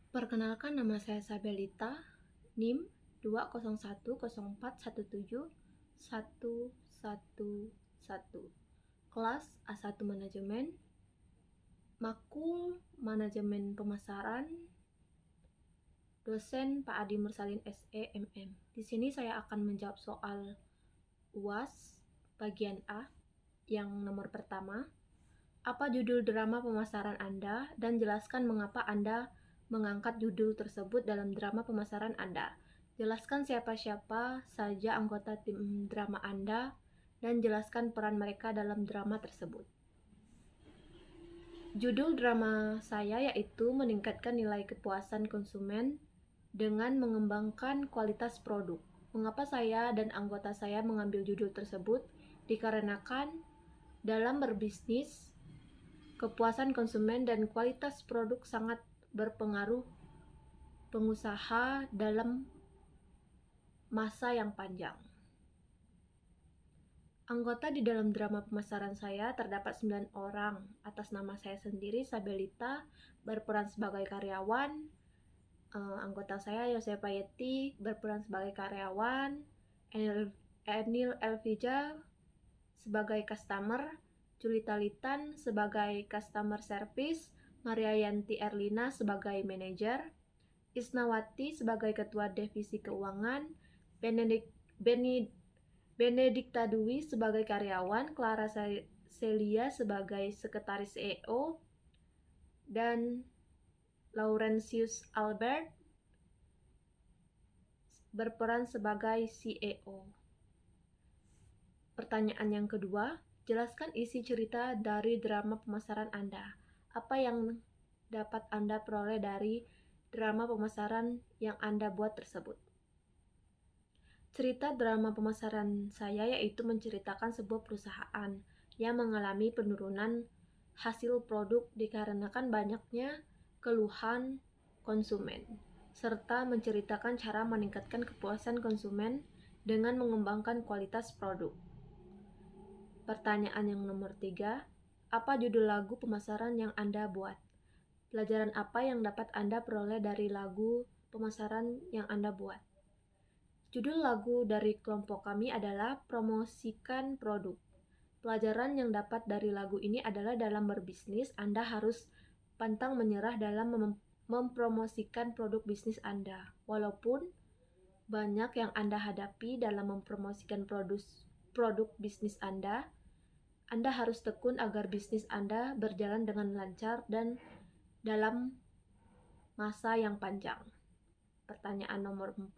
Perkenalkan, nama saya Sabelita, NIM 20101411111, kelas A1 Manajemen, makul Manajemen Pemasaran, dosen Pak Adi Mursalin SE MM. Di sini saya akan menjawab soal UAS bagian A yang nomor pertama. Apa judul drama pemasaran Anda dan jelaskan mengapa Anda mengangkat judul tersebut dalam drama pemasaran Anda. Jelaskan siapa-siapa saja anggota tim drama Anda dan jelaskan peran mereka dalam drama tersebut. Judul drama saya yaitu meningkatkan nilai kepuasan konsumen dengan mengembangkan kualitas produk. Mengapa saya dan anggota saya mengambil judul tersebut? Dikarenakan dalam berbisnis, kepuasan konsumen dan kualitas produk sangat berpengaruh pengusaha dalam masa yang panjang. Anggota di dalam drama pemasaran saya terdapat 9 orang. Atas nama saya sendiri, Sabelita, berperan sebagai karyawan. Anggota saya, Yosefa Yeti, berperan sebagai karyawan. Enil Elvija sebagai customer. Julita Litan sebagai customer service. Maria Yanti Erlina sebagai manajer. Isnawati sebagai ketua divisi keuangan. Benedikta Dwi sebagai karyawan. Clara Celia sebagai sekretaris CEO, dan Laurentius Albert berperan sebagai CEO. Pertanyaan yang kedua, jelaskan isi cerita dari drama pemasaran Anda. Apa yang dapat Anda peroleh dari drama pemasaran yang Anda buat tersebut? Cerita drama pemasaran saya yaitu menceritakan sebuah perusahaan yang mengalami penurunan hasil produk dikarenakan banyaknya keluhan konsumen, serta menceritakan cara meningkatkan kepuasan konsumen dengan mengembangkan kualitas produk. Pertanyaan yang nomor 3, apa judul lagu pemasaran yang Anda buat? Pelajaran apa yang dapat Anda peroleh dari lagu pemasaran yang Anda buat? Judul lagu dari kelompok kami adalah Promosikan Produk. Pelajaran yang dapat dari lagu ini adalah dalam berbisnis, Anda harus pantang menyerah dalam mempromosikan produk bisnis Anda. Walaupun banyak yang Anda hadapi dalam mempromosikan produk bisnis Anda harus tekun agar bisnis Anda berjalan dengan lancar dan dalam masa yang panjang. Pertanyaan nomor 4,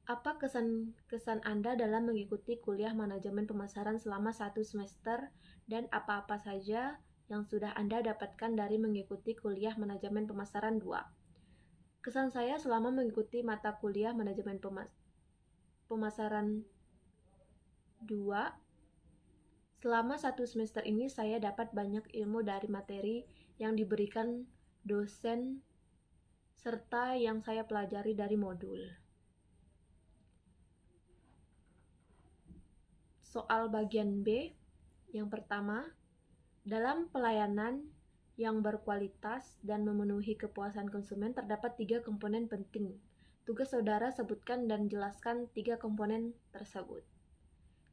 apa kesan Anda dalam mengikuti kuliah manajemen pemasaran selama 1 semester dan apa-apa saja yang sudah Anda dapatkan dari mengikuti kuliah manajemen pemasaran 2? Kesan saya selama mengikuti mata kuliah manajemen pemasaran 2, selama 1 semester ini saya dapat banyak ilmu dari materi yang diberikan dosen serta yang saya pelajari dari modul. Soal bagian B, yang pertama, dalam pelayanan yang berkualitas dan memenuhi kepuasan konsumen terdapat 3 komponen penting. Tugas saudara sebutkan dan jelaskan 3 komponen tersebut.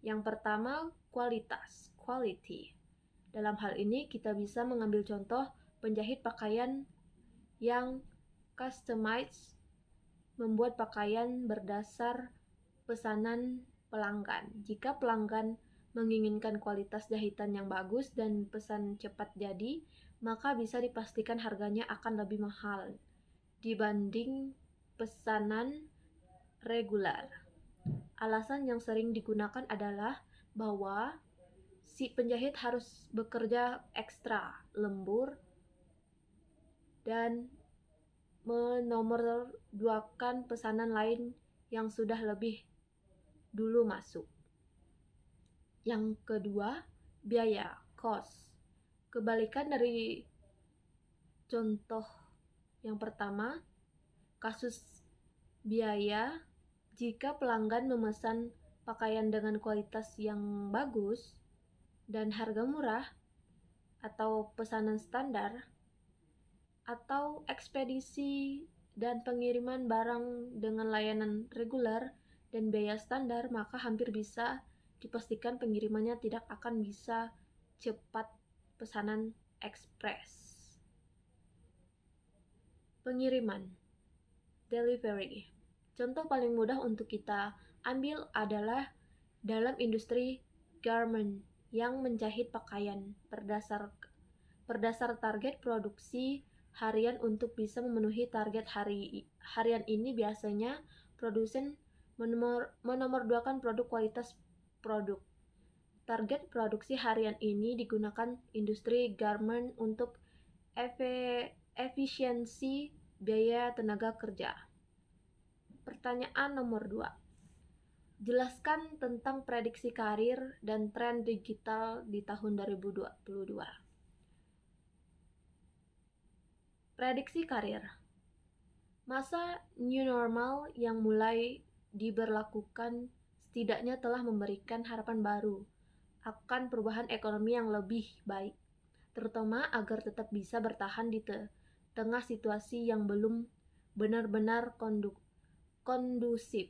Yang pertama, kualitas, quality. Dalam hal ini kita bisa mengambil contoh penjahit pakaian yang customized, membuat pakaian berdasar pesanan pelanggan. Jika pelanggan menginginkan kualitas jahitan yang bagus dan pesan cepat jadi, maka bisa dipastikan harganya akan lebih mahal dibanding pesanan reguler. Alasan yang sering digunakan adalah bahwa si penjahit harus bekerja ekstra lembur dan menomorduakan pesanan lain yang sudah lebih dulu masuk. Yang kedua, biaya, cost. Kebalikan dari contoh yang pertama, kasus biaya, jika pelanggan memesan pakaian dengan kualitas yang bagus dan harga murah atau pesanan standar, atau ekspedisi dan pengiriman barang dengan layanan reguler dan biaya standar, maka hampir bisa dipastikan pengirimannya tidak akan bisa cepat pesanan ekspres. Pengiriman, delivery. Contoh paling mudah untuk kita ambil adalah dalam industri garment yang menjahit pakaian berdasar target produksi harian. Untuk bisa memenuhi target harian ini, biasanya produsen menomorduakan produk kualitas produk. Target produksi harian ini digunakan industri garment untuk efisiensi biaya tenaga kerja. Pertanyaan nomor 2. Jelaskan tentang prediksi karir dan tren digital di tahun 2022. Prediksi karir. Masa new normal yang mulai diberlakukan setidaknya telah memberikan harapan baru akan perubahan ekonomi yang lebih baik, terutama agar tetap bisa bertahan di tengah situasi yang belum benar-benar kondusif.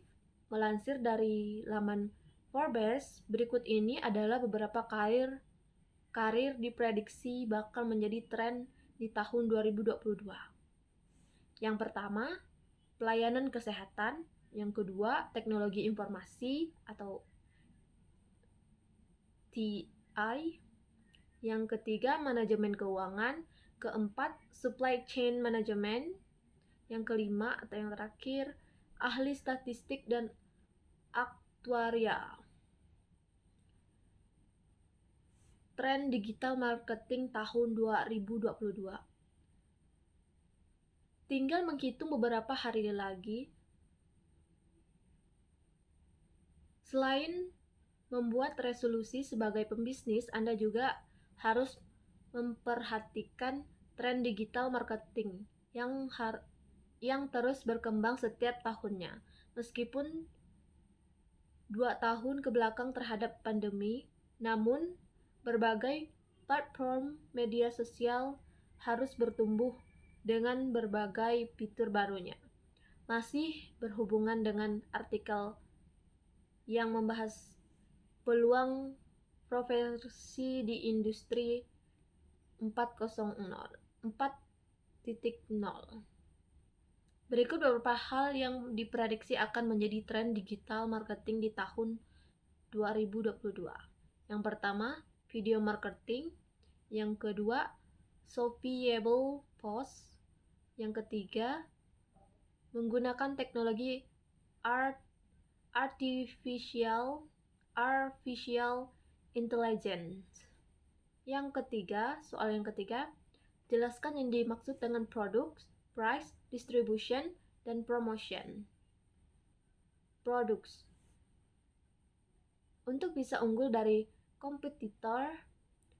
Melansir dari laman Forbes, berikut ini adalah beberapa karir diprediksi bakal menjadi tren di tahun 2022. Yang pertama, pelayanan kesehatan. Yang kedua, teknologi informasi atau TI. Yang ketiga, manajemen keuangan. Keempat, supply chain management. Yang kelima atau yang terakhir, ahli statistik dan aktuaria. Tren digital marketing tahun 2022. Tinggal menghitung beberapa hari lagi. Selain membuat resolusi sebagai pembisnis, Anda juga harus memperhatikan tren digital marketing yang terus berkembang setiap tahunnya. Meskipun 2 tahun ke belakang terhadap pandemi, namun berbagai platform media sosial harus bertumbuh dengan berbagai fitur barunya. Masih berhubungan dengan artikel yang membahas peluang profesi di industri 4.0. Berikut beberapa hal yang diprediksi akan menjadi tren digital marketing di tahun 2022. Yang pertama, video marketing. Yang kedua, shoppable post. Yang ketiga, menggunakan teknologi artificial intelligence. Soal yang ketiga, jelaskan yang dimaksud dengan product, price, distribution, dan promotion. Products. Untuk bisa unggul dari kompetitor,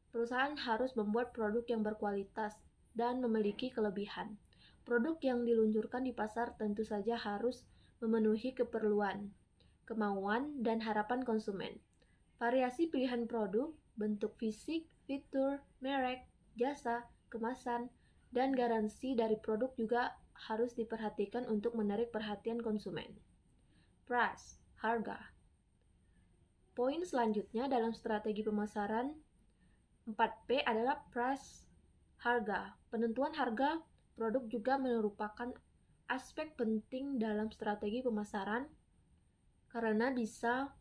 perusahaan harus membuat produk yang berkualitas dan memiliki kelebihan. Produk yang diluncurkan di pasar tentu saja harus memenuhi keperluan, kemauan, dan harapan konsumen. Variasi pilihan produk, bentuk fisik, fitur, merek, jasa, kemasan, dan garansi dari produk juga harus diperhatikan untuk menarik perhatian konsumen. Price, harga. Poin selanjutnya dalam strategi pemasaran 4P adalah price, harga. Penentuan harga produk juga merupakan aspek penting dalam strategi pemasaran karena bisa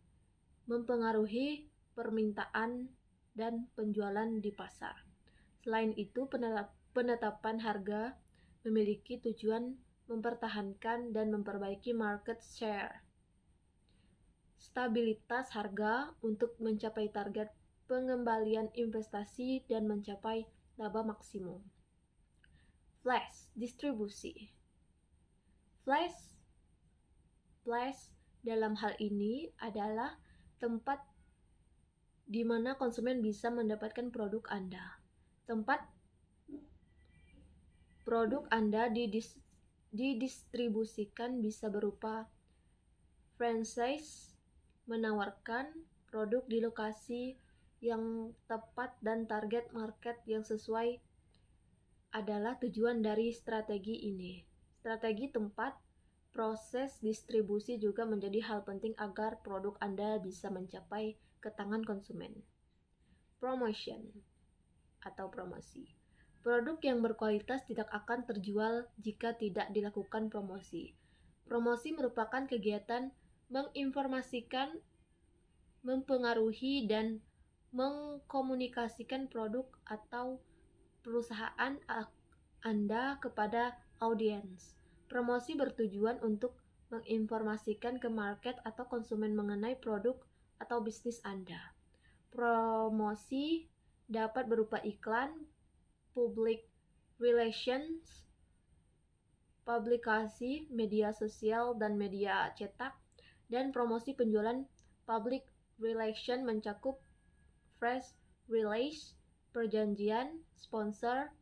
mempengaruhi permintaan dan penjualan di pasar. Selain itu, penetapan harga memiliki tujuan mempertahankan dan memperbaiki market share. Stabilitas harga untuk mencapai target pengembalian investasi dan mencapai laba maksimum. Flash distribusi. Flash dalam hal ini adalah tempat di mana konsumen bisa mendapatkan produk Anda. Tempat produk Anda didistribusikan bisa berupa franchise, menawarkan produk di lokasi yang tepat dan target market yang sesuai adalah tujuan dari strategi ini. Strategi tempat, proses distribusi juga menjadi hal penting agar produk Anda bisa mencapai ke tangan konsumen. Promotion atau promosi. Produk yang berkualitas tidak akan terjual jika tidak dilakukan promosi. Promosi merupakan kegiatan menginformasikan, mempengaruhi, dan mengkomunikasikan produk atau perusahaan Anda kepada audiens. Promosi bertujuan untuk menginformasikan ke market atau konsumen mengenai produk atau bisnis Anda. Promosi dapat berupa iklan, public relations, publikasi, media sosial, dan media cetak, dan promosi penjualan. Public relation mencakup press release, perjanjian, sponsor,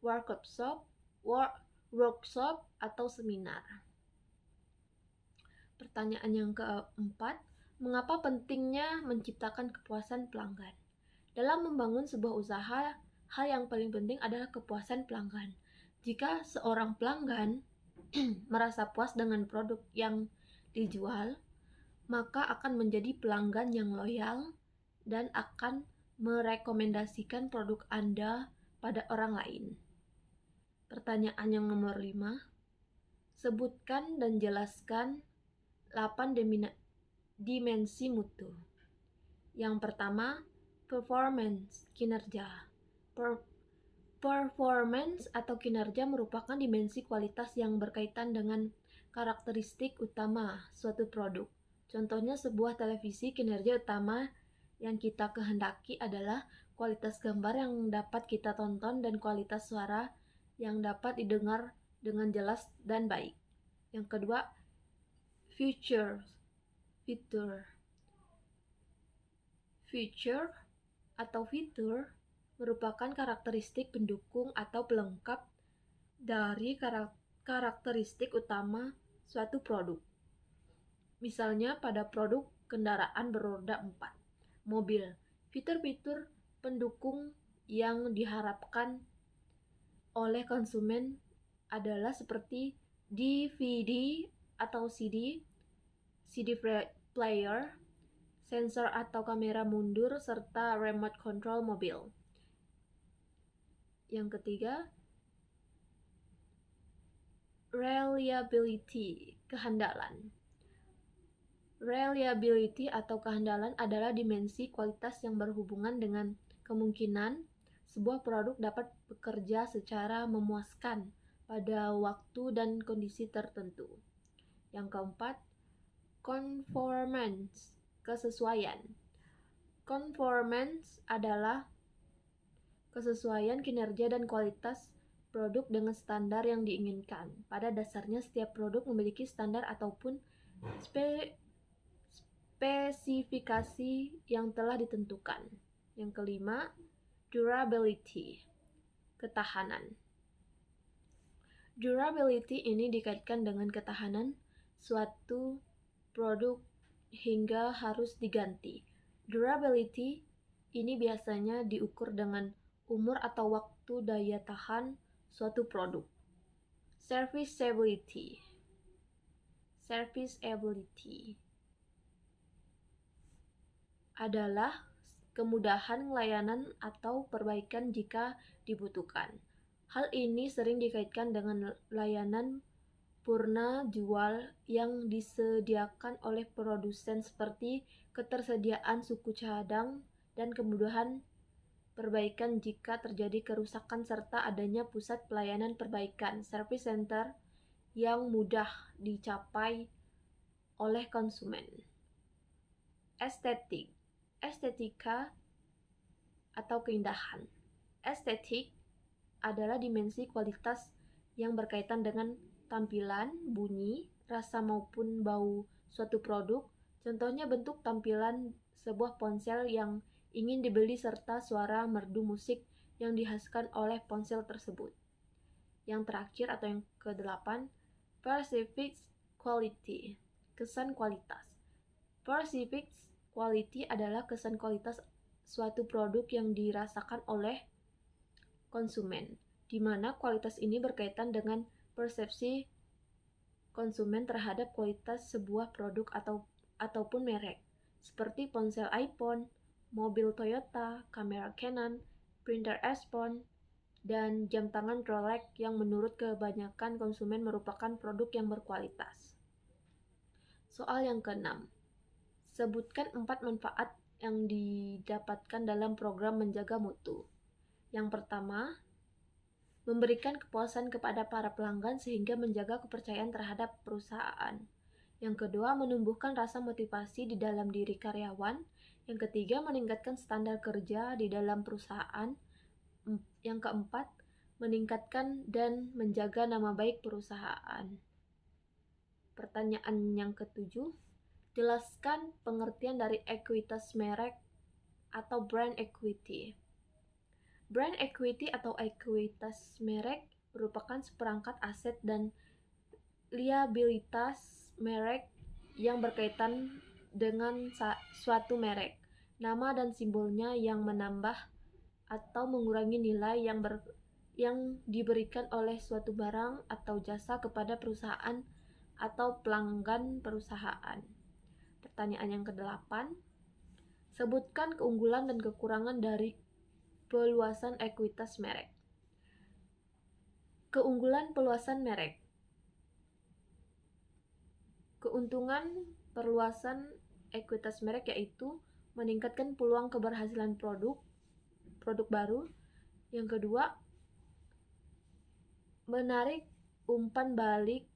workshop atau seminar. Pertanyaan yang keempat, mengapa pentingnya menciptakan kepuasan pelanggan? Dalam membangun sebuah usaha, hal yang paling penting adalah kepuasan pelanggan. Jika seorang pelanggan merasa puas dengan produk yang dijual, maka akan menjadi pelanggan yang loyal dan akan merekomendasikan produk Anda pada orang lain. Pertanyaan yang nomor 5, sebutkan dan jelaskan 8 dimensi mutu. Yang pertama, performance, kinerja. Performance atau kinerja merupakan dimensi kualitas yang berkaitan dengan karakteristik utama suatu produk. Contohnya sebuah televisi, kinerja utama yang kita kehendaki adalah kualitas gambar yang dapat kita tonton dan kualitas suara yang dapat didengar dengan jelas dan baik. Yang kedua, feature atau fitur merupakan karakteristik pendukung atau pelengkap dari karakteristik utama suatu produk. Misalnya pada produk kendaraan beroda 4, mobil, fitur-fitur pendukung yang diharapkan oleh konsumen adalah seperti DVD atau CD player, sensor atau kamera mundur, serta remote control mobil. Yang ketiga, reliability, kehandalan. Reliability atau kehandalan adalah dimensi kualitas yang berhubungan dengan kemungkinan sebuah produk dapat bekerja secara memuaskan pada waktu dan kondisi tertentu. Yang keempat, conformance, kesesuaian. Conformance adalah kesesuaian kinerja dan kualitas produk dengan standar yang diinginkan. Pada dasarnya setiap produk memiliki standar ataupun spesifikasi yang telah ditentukan. Yang kelima, durability, ketahanan. Durability ini dikaitkan dengan ketahanan suatu produk hingga harus diganti. Durability ini biasanya diukur dengan umur atau waktu daya tahan suatu produk. Serviceability adalah kemudahan layanan atau perbaikan jika dibutuhkan. Hal ini sering dikaitkan dengan layanan purna jual yang disediakan oleh produsen seperti ketersediaan suku cadang dan kemudahan perbaikan jika terjadi kerusakan serta adanya pusat pelayanan perbaikan service center yang mudah dicapai oleh konsumen. Estetika atau keindahan. Estetik adalah dimensi kualitas yang berkaitan dengan tampilan, bunyi, rasa maupun bau suatu produk. Contohnya bentuk tampilan sebuah ponsel yang ingin dibeli serta suara merdu musik yang dihasilkan oleh ponsel tersebut. Yang terakhir atau yang ke-8, perceived quality, kesan kualitas. Perceived quality adalah kesan kualitas suatu produk yang dirasakan oleh konsumen. di mana kualitas ini berkaitan dengan persepsi konsumen terhadap kualitas sebuah produk ataupun merek, seperti ponsel iPhone, mobil Toyota, kamera Canon, printer Epson, dan jam tangan Rolex yang menurut kebanyakan konsumen merupakan produk yang berkualitas. Soal yang keenam, sebutkan 4 manfaat yang didapatkan dalam program menjaga mutu. Yang pertama, memberikan kepuasan kepada para pelanggan sehingga menjaga kepercayaan terhadap perusahaan. Yang kedua, menumbuhkan rasa motivasi di dalam diri karyawan. Yang ketiga, meningkatkan standar kerja di dalam perusahaan. Yang keempat, meningkatkan dan menjaga nama baik perusahaan. Pertanyaan yang ketujuh, jelaskan pengertian dari ekuitas merek atau brand equity. Brand equity atau ekuitas merek merupakan seperangkat aset dan liabilitas merek yang berkaitan dengan suatu merek, nama dan simbolnya yang menambah atau mengurangi nilai yang diberikan oleh suatu barang atau jasa kepada perusahaan atau pelanggan perusahaan. Pertanyaan yang kedelapan, sebutkan keunggulan dan kekurangan dari peluasan ekuitas merek. Keunggulan peluasan merek. Keuntungan perluasan ekuitas merek yaitu meningkatkan peluang keberhasilan produk baru. Yang kedua, menarik umpan balik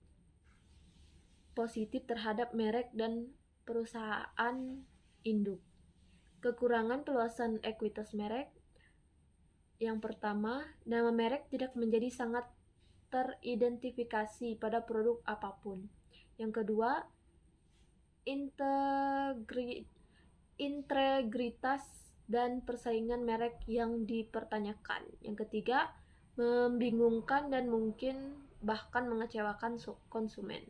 positif terhadap merek dan perusahaan induk. Kekurangan peluasan ekuitas merek. Yang pertama, nama merek tidak menjadi sangat teridentifikasi pada produk apapun. Yang kedua, integritas dan persaingan merek yang dipertanyakan. Yang ketiga, membingungkan dan mungkin bahkan mengecewakan konsumen.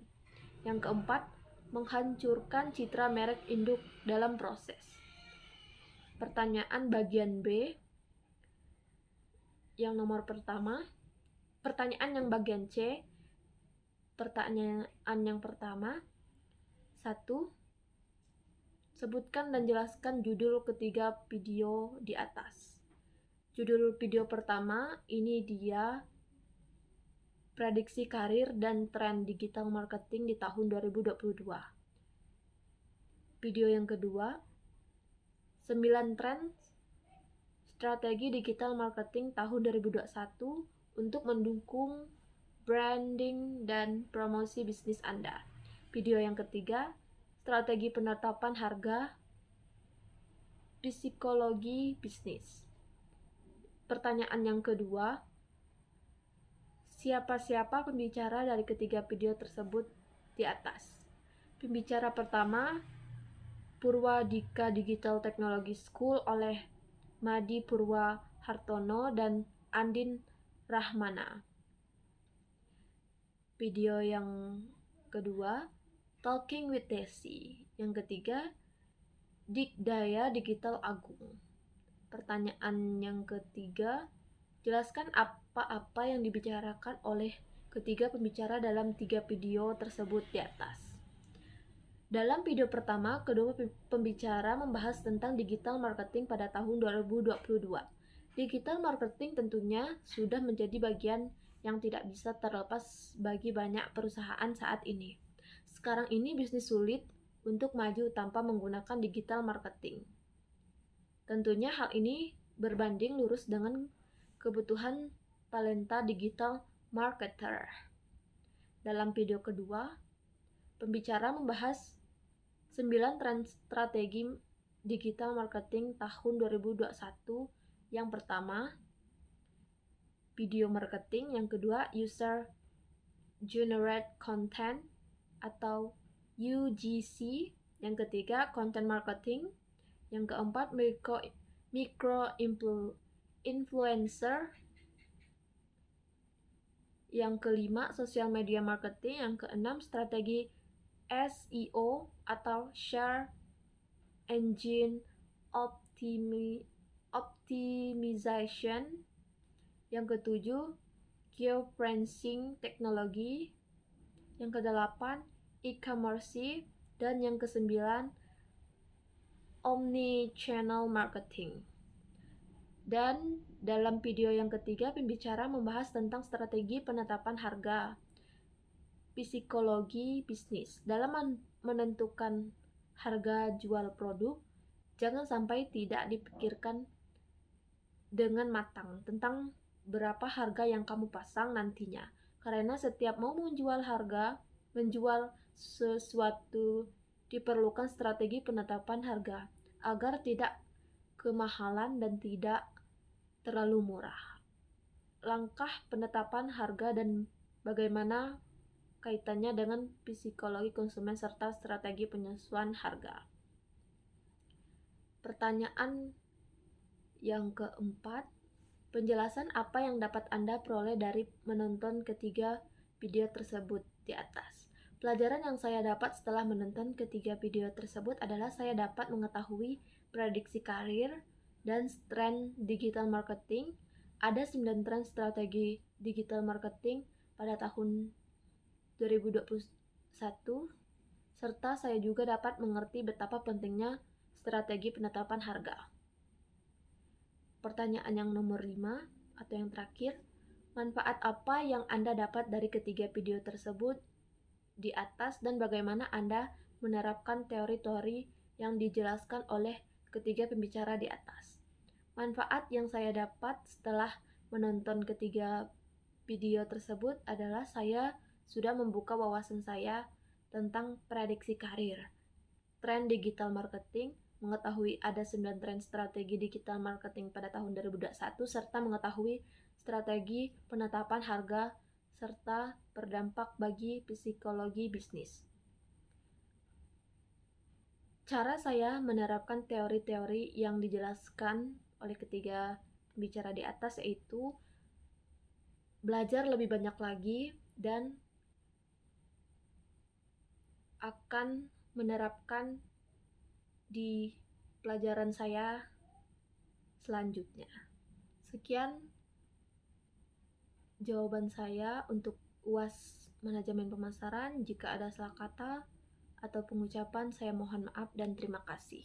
Yang keempat, menghancurkan citra merek induk dalam proses. Pertanyaan bagian B yang nomor pertama. Pertanyaan yang bagian C. Pertanyaan yang pertama, 1. Sebutkan dan jelaskan judul ketiga video di atas. Judul video pertama, ini dia prediksi karir dan tren digital marketing di tahun 2022. Video yang kedua, 9 tren strategi digital marketing tahun 2021 untuk mendukung branding dan promosi bisnis Anda. Video yang ketiga, strategi penetapan harga, psikologi bisnis. Pertanyaan yang kedua, siapa-siapa pembicara dari ketiga video tersebut di atas? Pembicara pertama, Purwadika Digital Technology School oleh Madi Purwa Hartono dan Andin Rahmana. Video yang kedua, Talking with Desi. Yang ketiga, Dikdaya Digital Agung. Pertanyaan yang ketiga, jelaskan apa-apa yang dibicarakan oleh ketiga pembicara dalam 3 video tersebut di atas. Dalam video pertama, kedua pembicara membahas tentang digital marketing pada tahun 2022. Digital marketing tentunya sudah menjadi bagian yang tidak bisa terlepas bagi banyak perusahaan saat ini. Sekarang ini bisnis sulit untuk maju tanpa menggunakan digital marketing. Tentunya hal ini berbanding lurus dengan kebutuhan talenta digital marketer. Dalam video kedua, pembicara membahas 9 tren strategi digital marketing tahun 2021. Yang pertama, video marketing. Yang kedua, user generate content atau UGC. Yang ketiga, content marketing. Yang keempat, micro influencer. Yang kelima, social media marketing. Yang keenam, strategi SEO atau Share Engine Optimization. Yang ketujuh, geofencing teknologi, yang ke-8 e-commerce, dan yang ke-9 omni-channel marketing. Dan dalam video yang ketiga, pembicara membahas tentang strategi penetapan harga, psikologi bisnis. Dalam menentukan harga jual produk, jangan sampai tidak dipikirkan dengan matang tentang berapa harga yang kamu pasang nantinya. Karena setiap mau menjual sesuatu diperlukan strategi penetapan harga agar tidak kemahalan dan tidak terlalu murah. Langkah penetapan harga dan bagaimana kaitannya dengan psikologi konsumen serta strategi penyesuaian harga. Pertanyaan yang keempat, penjelasan apa yang dapat Anda peroleh dari menonton ketiga video tersebut di atas. Pelajaran yang saya dapat setelah menonton ketiga video tersebut adalah saya dapat mengetahui prediksi karir dan tren digital marketing. Ada 9 tren strategi digital marketing pada tahun 2021, serta saya juga dapat mengerti betapa pentingnya strategi penetapan harga. Pertanyaan yang nomor 5 atau yang terakhir, manfaat apa yang Anda dapat dari ketiga video tersebut di atas dan bagaimana Anda menerapkan teori-teori yang dijelaskan oleh ketiga pembicara di atas. Manfaat yang saya dapat setelah menonton ketiga video tersebut adalah saya sudah membuka wawasan saya tentang prediksi karir, tren digital marketing, mengetahui ada 9 tren strategi digital marketing pada tahun 2021, serta mengetahui strategi penetapan harga serta berdampak bagi psikologi bisnis. Cara saya menerapkan teori-teori yang dijelaskan oleh ketiga pembicara di atas yaitu belajar lebih banyak lagi dan akan menerapkan di pelajaran saya selanjutnya. Sekian jawaban saya untuk UAS Manajemen Pemasaran. Jika ada salah kata atau pengucapan, saya mohon maaf dan terima kasih.